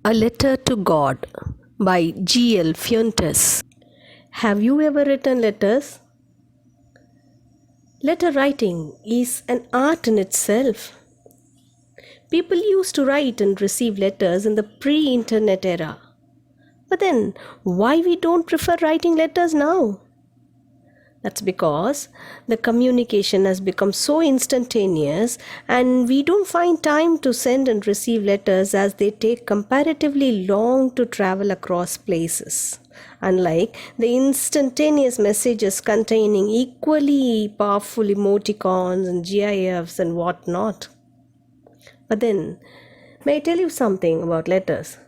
A Letter to God by G.L. Fuentes. Have you ever written letters? Letter writing is an art in itself. People used to write and receive letters in the pre-internet era. But then, why we don't prefer writing letters now? That's because the communication has become so instantaneous and we don't find time to send and receive letters as they take comparatively long to travel across places. Unlike the instantaneous messages containing equally powerful emoticons and GIFs and whatnot. But then, may I tell you something about letters?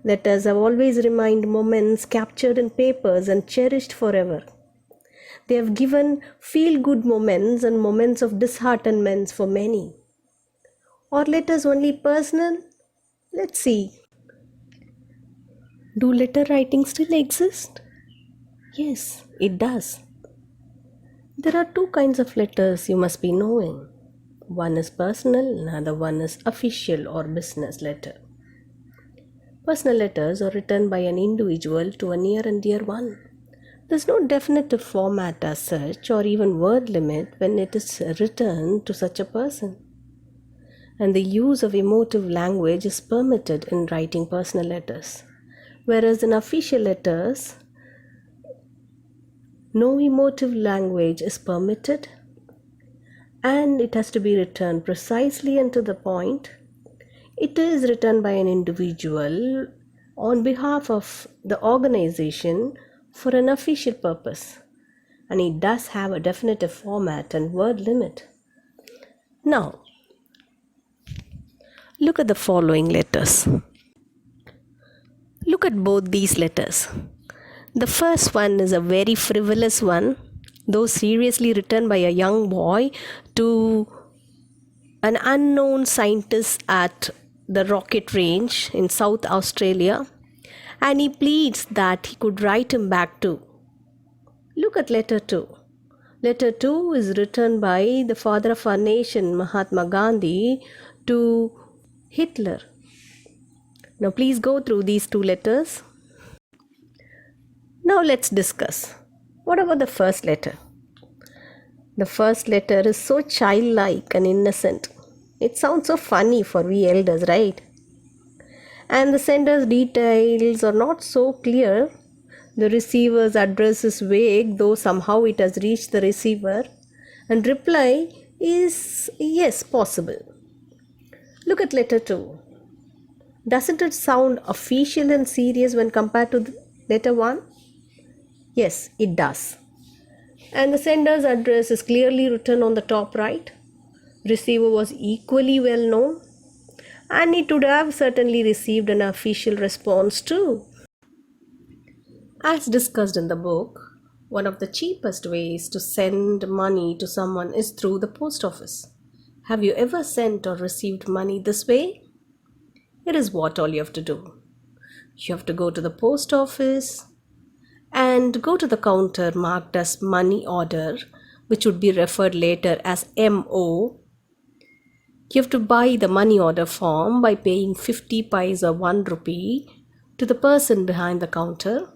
Letters have always remained moments captured in papers and cherished forever. They have given feel-good moments and moments of disheartenment for many. Are letters only personal? Let's see. Do letter writing still exist? Yes, it does. There are two kinds of letters you must be knowing. One is personal, another one is official or business letter. Personal letters are written by an individual to a near and dear one. There's no definitive format as such or even word limit when it is written to such a person. And the use of emotive language is permitted in writing personal letters. Whereas in official letters, no emotive language is permitted and it has to be written precisely and to the point. It is written by an individual on behalf of the organization for an official purpose, and it does have a definitive format and word limit. Now, look at the following letters. Look at both these letters. The first one is a very frivolous one, though seriously written by a young boy to an unknown scientist at the rocket range in South Australia, and he pleads that he could write him back too. Look at letter 2. Letter 2 is written by the father of our nation, Mahatma Gandhi, to Hitler. Now please go through these two letters. Now let's discuss. What about the first letter? The first letter is so childlike and innocent. It sounds so funny for we elders, right? And the sender's details are not so clear. The receiver's address is vague, though somehow it has reached the receiver. And reply is yes, possible. Look at letter 2. Doesn't it sound official and serious when compared to letter 1? Yes, it does. And the sender's address is clearly written on the top right. Receiver was equally well known, and it would have certainly received an official response too. As discussed in the book, one of the cheapest ways to send money to someone is through the post office. Have you ever sent or received money this way? It is what all you have to do. You have to go to the post office and go to the counter marked as money order, which would be referred later as MO. You have to buy the money order form by paying 50 paise or 1 rupee to the person behind the counter.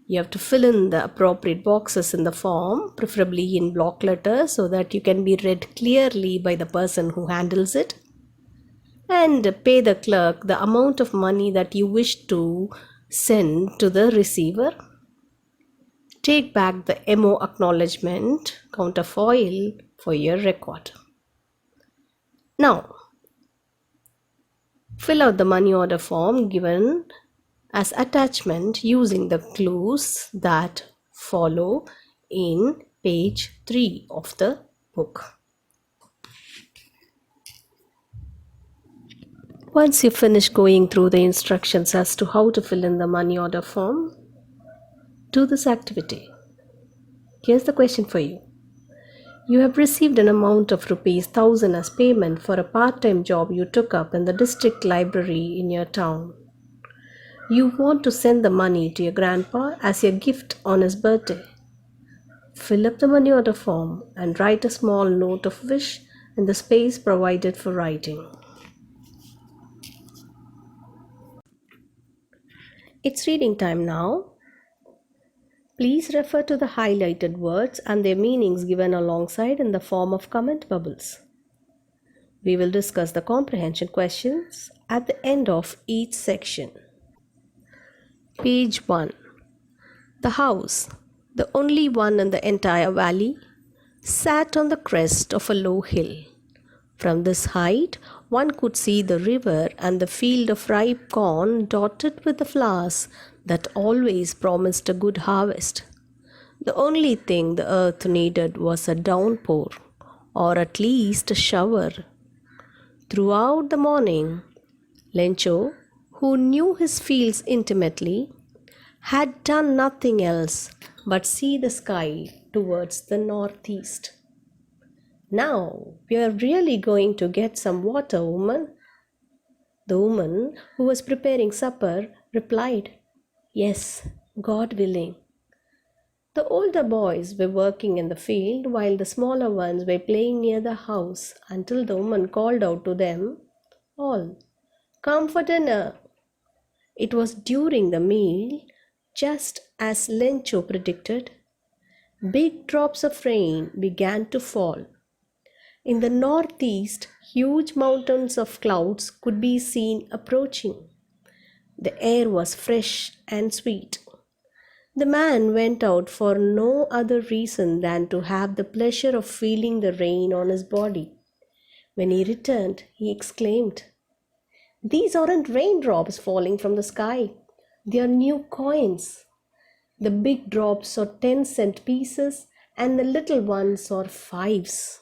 You have to fill in the appropriate boxes in the form, preferably in block letters, so that you can be read clearly by the person who handles it. And pay the clerk the amount of money that you wish to send to the receiver. Take back the MO acknowledgement counterfoil for your record. Now, fill out the money order form given as attachment using the clues that follow in page 3 of the book. Once you finish going through the instructions as to how to fill in the money order form, do this activity. Here's the question for you. You have received an amount of rupees 1,000 as payment for a part-time job you took up in the district library in your town. You want to send the money to your grandpa as your gift on his birthday. Fill up the money order form and write a small note of wish in the space provided for writing. It's reading time now. Please refer to the highlighted words and their meanings given alongside in the form of comment bubbles. We will discuss the comprehension questions at the end of each section. Page 1. The house, the only one in the entire valley, sat on the crest of a low hill. From this height, one could see the river and the field of ripe corn dotted with the flowers that always promised a good harvest. The only thing the earth needed was a downpour, or at least a shower. Throughout the morning, Lencho, who knew his fields intimately, had done nothing else but see the sky towards the northeast. "Now we are really going to get some water, woman." The woman, who was preparing supper, replied, "Yes, God willing." The older boys were working in the field while the smaller ones were playing near the house until the woman called out to them all, "Come for dinner." It was during the meal, just as Lencho predicted, big drops of rain began to fall. In the northeast, huge mountains of clouds could be seen approaching. The air was fresh and sweet. The man went out for no other reason than to have the pleasure of feeling the rain on his body. When he returned, he exclaimed, "These aren't raindrops falling from the sky. They are new coins. The big drops are 10-cent pieces and the little ones are fives."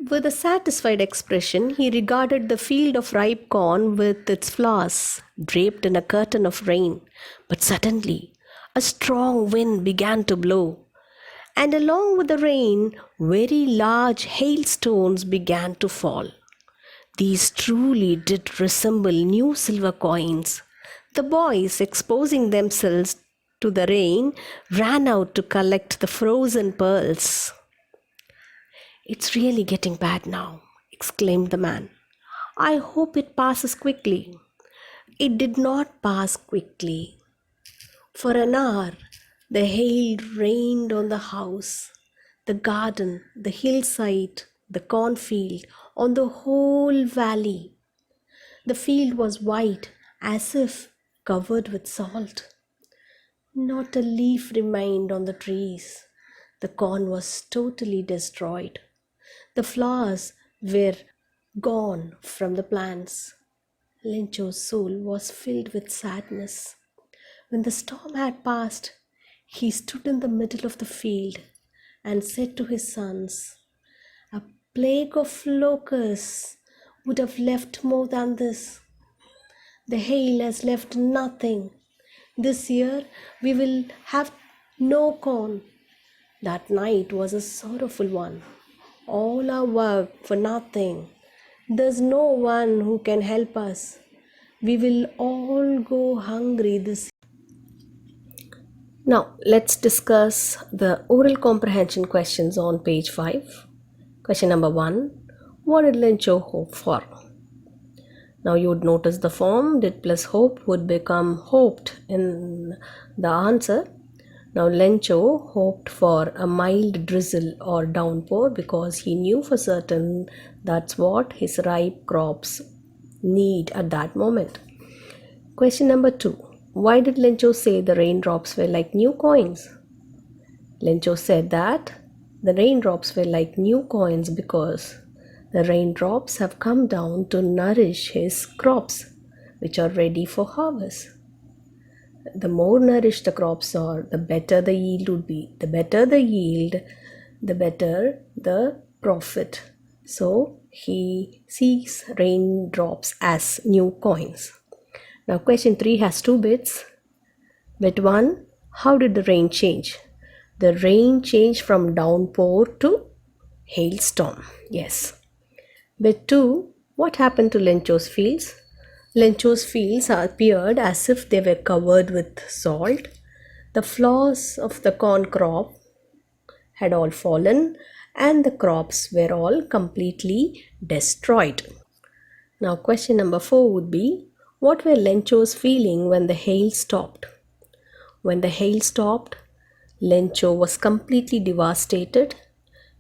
With a satisfied expression, he regarded the field of ripe corn with its flowers, draped in a curtain of rain. But suddenly, a strong wind began to blow, and along with the rain, very large hailstones began to fall. These truly did resemble new silver coins. The boys, exposing themselves to the rain, ran out to collect the frozen pearls. "It's really getting bad now," exclaimed the man. "I hope it passes quickly." It did not pass quickly. For an hour, the hail rained on the house, the garden, the hillside, the cornfield, on the whole valley. The field was white, as if covered with salt. Not a leaf remained on the trees. The corn was totally destroyed. The flowers were gone from the plants. Lencho's soul was filled with sadness. When the storm had passed, he stood in the middle of the field and said to his sons, "A plague of locusts would have left more than this. The hail has left nothing. This year we will have no corn." That night was a sorrowful one. All our work for nothing. There's no one who can help us. We will all go hungry this year. Now let's discuss the oral comprehension questions on page 5. Question number 1. What did Lencho hope for? Now you would notice the form did plus hope would become hoped in the answer. Now Lencho hoped for a mild drizzle or downpour because he knew for certain that's what his ripe crops need at that moment. Question number 2. Why did Lencho say the raindrops were like new coins? Lencho said that the raindrops were like new coins because the raindrops have come down to nourish his crops, which are ready for harvest. The more nourished the crops are, the better the yield would be. The better the yield, the better the profit. So he sees raindrops as new coins. Now question 3 has 2 bits. Bit 1, how did the rain change? The rain changed from downpour to hailstorm. Yes. Bit 2, what happened to Lencho's fields? Lencho's fields appeared as if they were covered with salt. The flowers of the corn crop had all fallen and the crops were all completely destroyed. Now question number 4 would be, What were Lencho's feeling when the hail stopped? When the hail stopped, Lencho was completely devastated.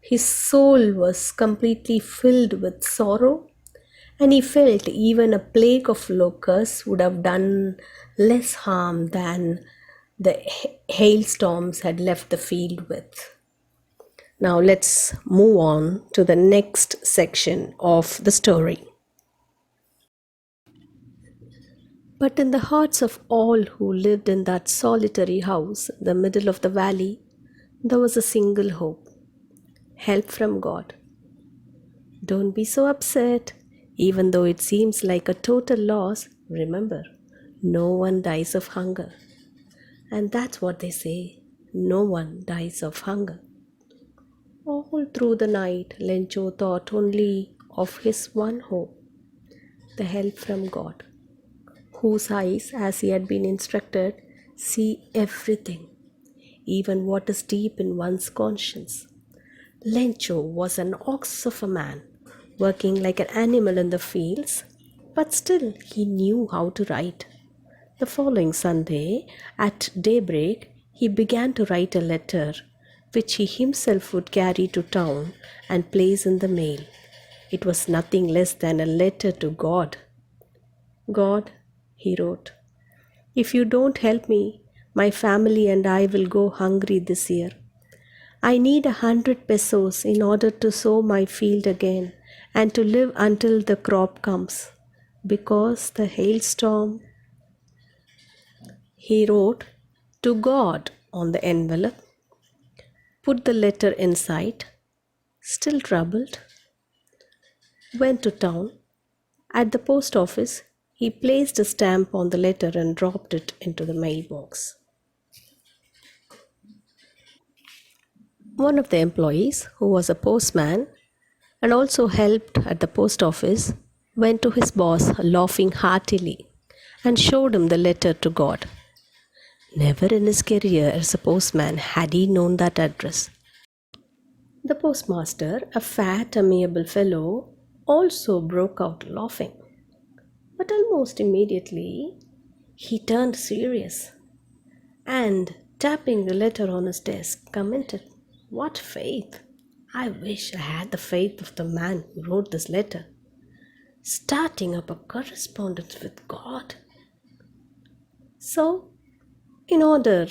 His soul was completely filled with sorrow, and he felt even a plague of locusts would have done less harm than the hailstorms had left the field with. Now let's move on to the next section of the story. But in the hearts of all who lived in that solitary house in the middle of the valley, there was a single hope: help from God. Don't be so upset. Even though it seems like a total loss, remember, no one dies of hunger. And that's what they say: no one dies of hunger. All through the night, Lencho thought only of his one hope: the help from God, whose eyes, as he had been instructed, see everything, even what is deep in one's conscience. Lencho was an ox of a man, working like an animal in the fields, but still he knew how to write. The following Sunday, at daybreak, he began to write a letter, which he himself would carry to town and place in the mail. It was nothing less than a letter to God. God, he wrote, if you don't help me, my family and I will go hungry this year. I need 100 pesos in order to sow my field again and to live until the crop comes. Because the hailstorm, he wrote to God on the envelope, put the letter inside, still troubled, went to town. At the post office, he placed a stamp on the letter and dropped it into the mailbox. One of the employees, who was a postman and also helped at the post office, went to his boss laughing heartily and showed him the letter to God. Never in his career as a postman had he known that address. The postmaster, a fat, amiable fellow, also broke out laughing. But almost immediately, he turned serious and, tapping the letter on his desk, commented, "What faith! I wish I had the faith of the man who wrote this letter. Starting up a correspondence with God." So, in order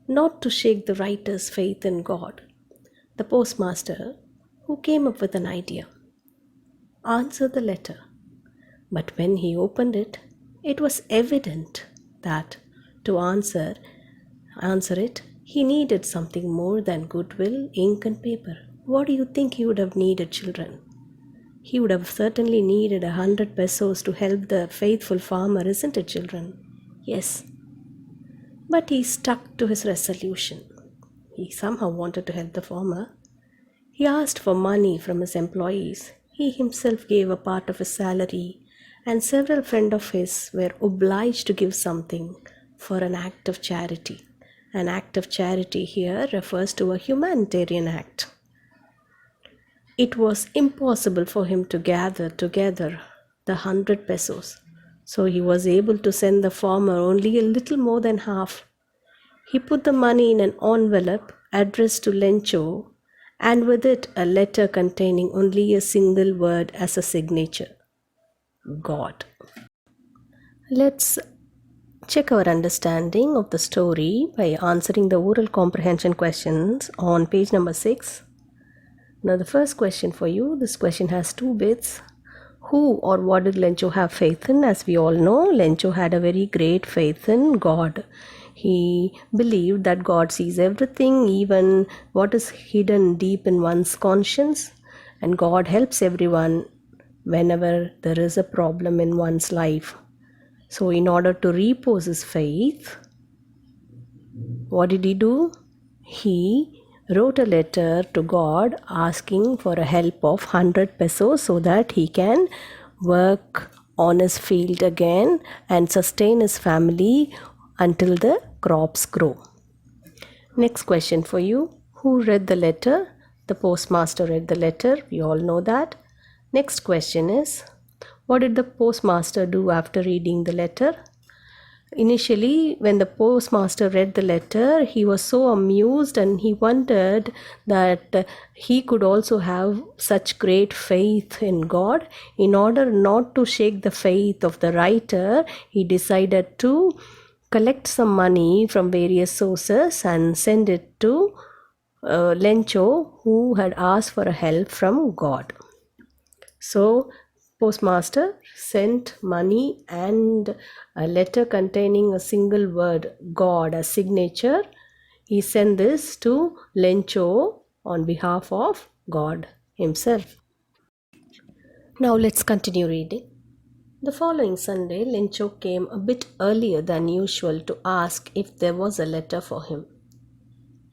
not to shake the writer's faith in God, the postmaster, who came up with an idea, answered the letter. But when he opened it, it was evident that to answer it, he needed something more than goodwill, ink and paper. What do you think he would have needed, children? He would have certainly needed 100 pesos to help the faithful farmer, isn't it, children? Yes. But he stuck to his resolution. He somehow wanted to help the farmer. He asked for money from his employees. He himself gave a part of his salary, and several friends of his were obliged to give something for an act of charity. An act of charity here refers to a humanitarian act. It was impossible for him to gather together the 100 pesos, so he was able to send the farmer only a little more than half. He put the money in an envelope addressed to Lencho, and with it a letter containing only a single word as a signature: God. Let's check our understanding of the story by answering the oral comprehension questions on page number 6. Now the first question for you, this question has 2 bits. Who or what did Lencho have faith in? As we all know, Lencho had a very great faith in God. He believed that God sees everything, even what is hidden deep in one's conscience, and God helps everyone whenever there is a problem in one's life. So in order to repose his faith, what did he do? He wrote a letter to God asking for a help of 100 pesos so that he can work on his field again and sustain his family until the crops grow. Next question for you. Who read the letter? The postmaster read the letter. We all know that. Next question is, What did the postmaster do after reading the letter? Initially, when the postmaster read the letter, he was so amused and he wondered that he could also have such great faith in God. In order not to shake the faith of the writer, he decided to collect some money from various sources and send it to Lencho, who had asked for a help from God. So, postmaster sent money and a letter containing a single word, God, as signature. He sent this to Lencho on behalf of God himself. Now let's continue reading. The following Sunday, Lencho came a bit earlier than usual to ask if there was a letter for him.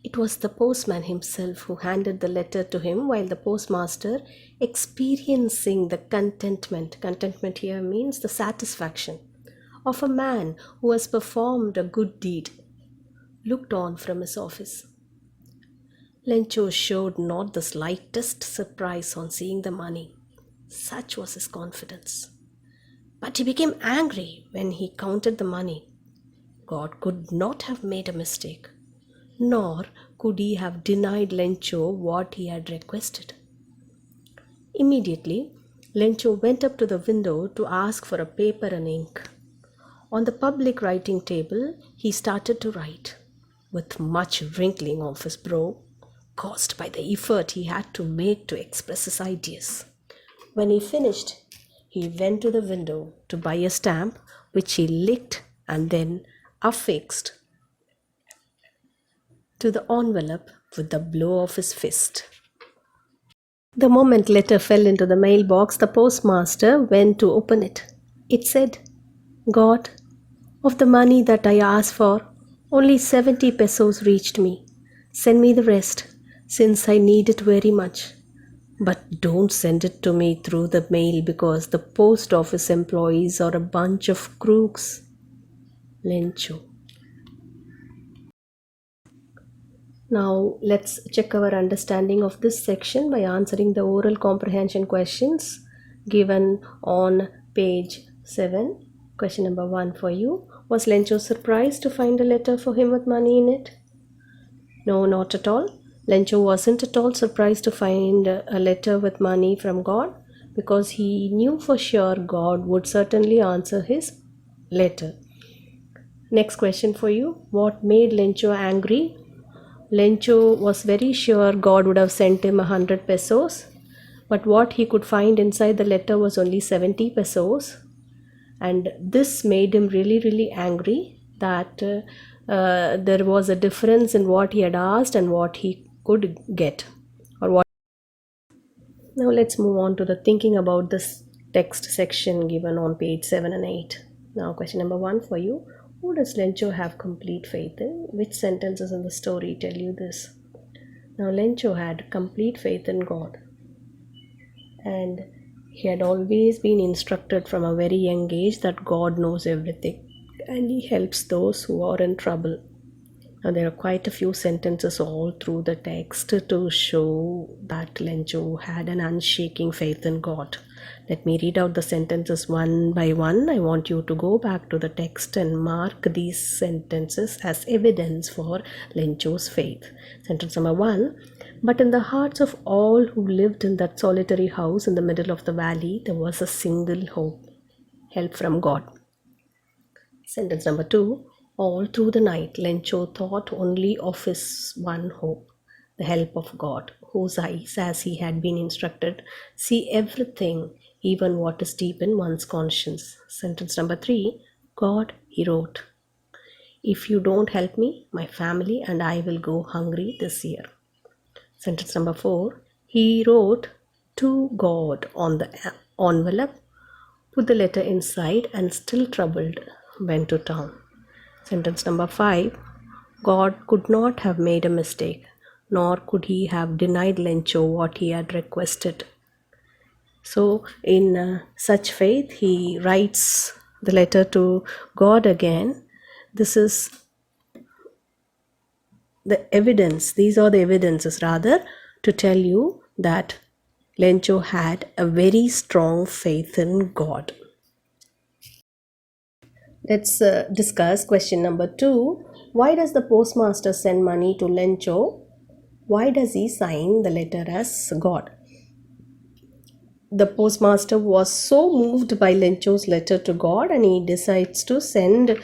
It was the postman himself who handed the letter to him, while the postmaster, experiencing the contentment here means the satisfaction, of a man who has performed a good deed, looked on from his office. Lencho showed not the slightest surprise on seeing the money. Such was his confidence. But he became angry when he counted the money. God could not have made a mistake, nor could he have denied Lencho what he had requested. Immediately, Lencho went up to the window to ask for a paper and ink. On the public writing table, he started to write, with much wrinkling of his brow, caused by the effort he had to make to express his ideas. When he finished, he went to the window to buy a stamp, which he licked and then affixed to the envelope with the blow of his fist. The moment letter fell into the mailbox, the postmaster went to open it. It said, God, of the money that I asked for, only 70 pesos reached me. Send me the rest, since I need it very much. But don't send it to me through the mail because the post office employees are a bunch of crooks. Lencho. Now let's check our understanding of this section by answering the oral comprehension questions given on page 7. Question number 1 for you. Was Lencho surprised to find a letter for him with money in it? No, not at all. Lencho wasn't at all surprised to find a letter with money from God because he knew for sure God would certainly answer his letter. Next question for you. What made Lencho angry? Lencho was very sure God would have sent him 100 pesos, but what he could find inside the letter was only 70 pesos, and this made him really angry that there was a difference in what he had asked and what he could get, or what. Now let's move on to the thinking about this text section given on page 7 and 8. Now question number 1 for you. Who does Lencho have complete faith in? Which sentences in the story tell you this? Now Lencho had complete faith in God, and he had always been instructed from a very young age that God knows everything and he helps those who are in trouble. Now there are quite a few sentences all through the text to show that Lencho had an unshaking faith in God. Let me read out the sentences one by one. I want you to go back to the text and mark these sentences as evidence for Lencho's faith. Sentence number 1. But in the hearts of all who lived in that solitary house in the middle of the valley, there was a single hope, help from God. Sentence number 2. All through the night, Lencho thought only of his one hope, the help of God, whose eyes, as he had been instructed, see everything, even what is deep in one's conscience. Sentence number 3. God, he wrote, if you don't help me, my family and I will go hungry this year. Sentence number 4. He wrote to God on the envelope, put the letter inside, and still troubled, went to town. Sentence number 5. God could not have made a mistake, nor could he have denied Lencho what he had requested. So in such faith, he writes the letter to God again. This is the evidence, these are the evidences rather, to tell you that Lencho had a very strong faith in God. Let's discuss question number 2. Why does the postmaster send money to Lencho? Why does he sign the letter as God? The postmaster was so moved by Lencho's letter to God, and he decides to send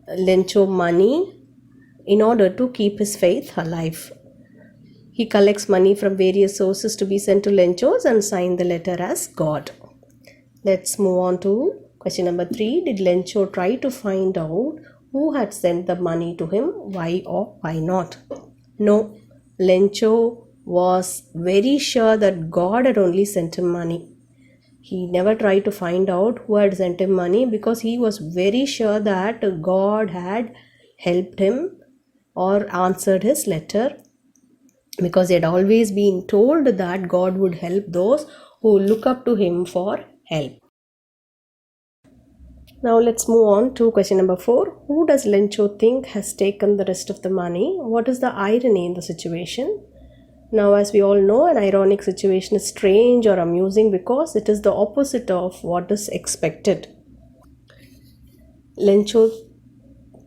Lencho money in order to keep his faith alive. He collects money from various sources to be sent to Lenchos and sign the letter as God. Let's move on to question number 3. Did Lencho try to find out who had sent the money to him? Why or why not? No. Lencho was very sure that God had only sent him money. He never tried to find out who had sent him money because he was very sure that God had helped him or answered his letter, because he had always been told that God would help those who look up to him for help. Now let's move on to question number 4. Who does Lencho think has taken the rest of the money? What is the irony in the situation? Now, as we all know, an ironic situation is strange or amusing because it is the opposite of what is expected. Lencho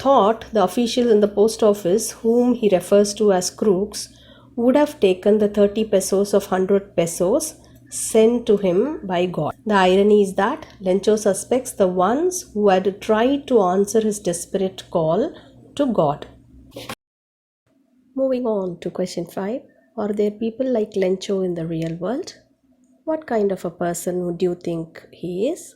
thought the officials in the post office, whom he refers to as crooks, would have taken the 30 pesos of 100 pesos sent to him by God. The irony is that Lencho suspects the ones who had tried to answer his desperate call to God. Moving on to question 5. Are there people like Lencho in the real world? What kind of a person would you think he is?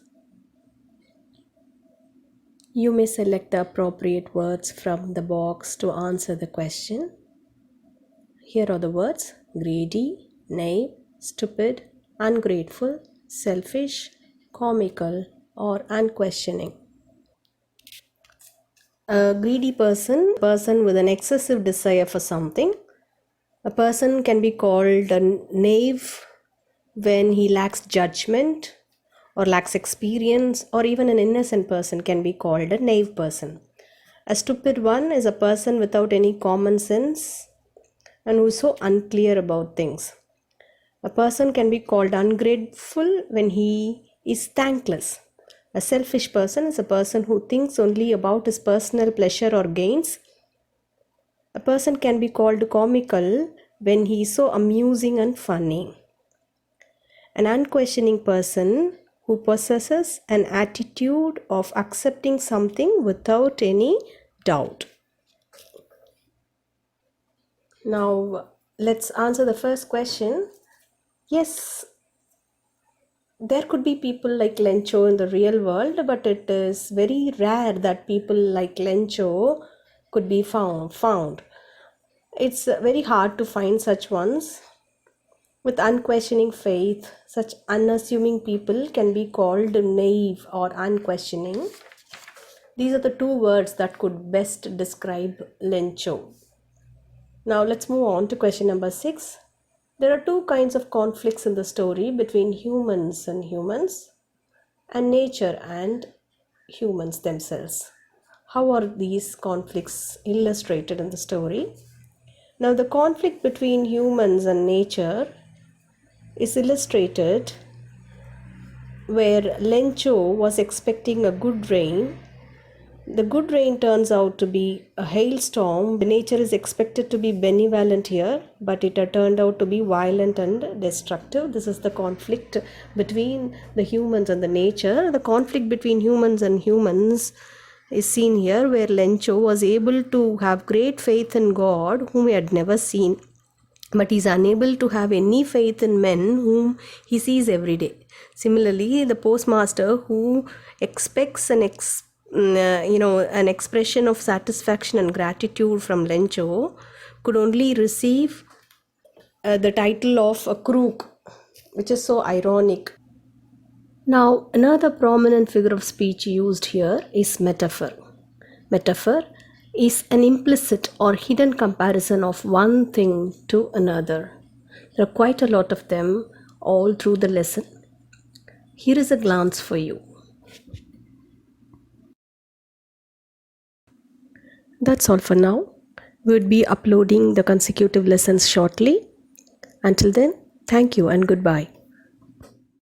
You may select the appropriate words from the box to answer the question. Here are the words: greedy, naive, stupid, ungrateful, selfish, comical, or unquestioning. A greedy person with an excessive desire for something. A person can be called a naive when he lacks judgment or lacks experience, or even an innocent person can be called a naive person. A stupid one is a person without any common sense and who is so unclear about things. A person can be called ungrateful when he is thankless. A selfish person is a person who thinks only about his personal pleasure or gains. A person can be called comical when he is so amusing and funny. An unquestioning person who possesses an attitude of accepting something without any doubt. Now, let's answer the first question. Yes, there could be people like Lencho in the real world, but it is very rare that people like Lencho could be found. It's very hard to find such ones. With unquestioning faith, such unassuming people can be called naive or unquestioning. These are the two words that could best describe Lencho. Now let's move on to question number 6. There are two kinds of conflicts in the story between humans and nature and humans themselves. How are these conflicts illustrated in the story? Now, the conflict between humans and nature is illustrated where Lencho was expecting a good rain. The good rain turns out to be a hailstorm. Nature is expected to be benevolent here, but it had turned out to be violent and destructive. This is the conflict between the humans and the nature. The conflict between humans and humans is seen here, where Lencho was able to have great faith in God, whom he had never seen, but he is unable to have any faith in men whom he sees every day. Similarly, the postmaster who expects an expression of satisfaction and gratitude from Lencho could only receive the title of a crook, which is so ironic. Now, another prominent figure of speech used here is metaphor. Metaphor is an implicit or hidden comparison of one thing to another. There are quite a lot of them all through the lesson. Here is a glance for you. That's all for now. We would be uploading the consecutive lessons shortly. Until then, thank you and goodbye.